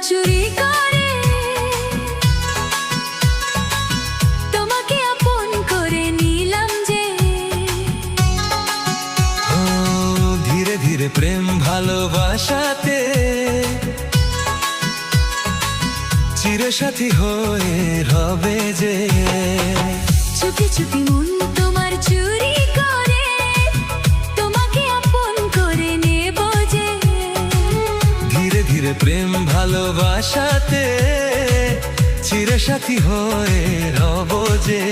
চুরি করে তোমাকে আপন করে নিলাম যে। ধীরে ধীরে প্রেম ভালোবাসাতে চিরসাথী হয়ে রবে যে। চুপি চুপি মন তোমার চুরি করে তোমাকে আপন করে নেব যে। ধীরে ধীরে প্রেম ভালোবাসাতে চিরসাথী হয়ে রব যে।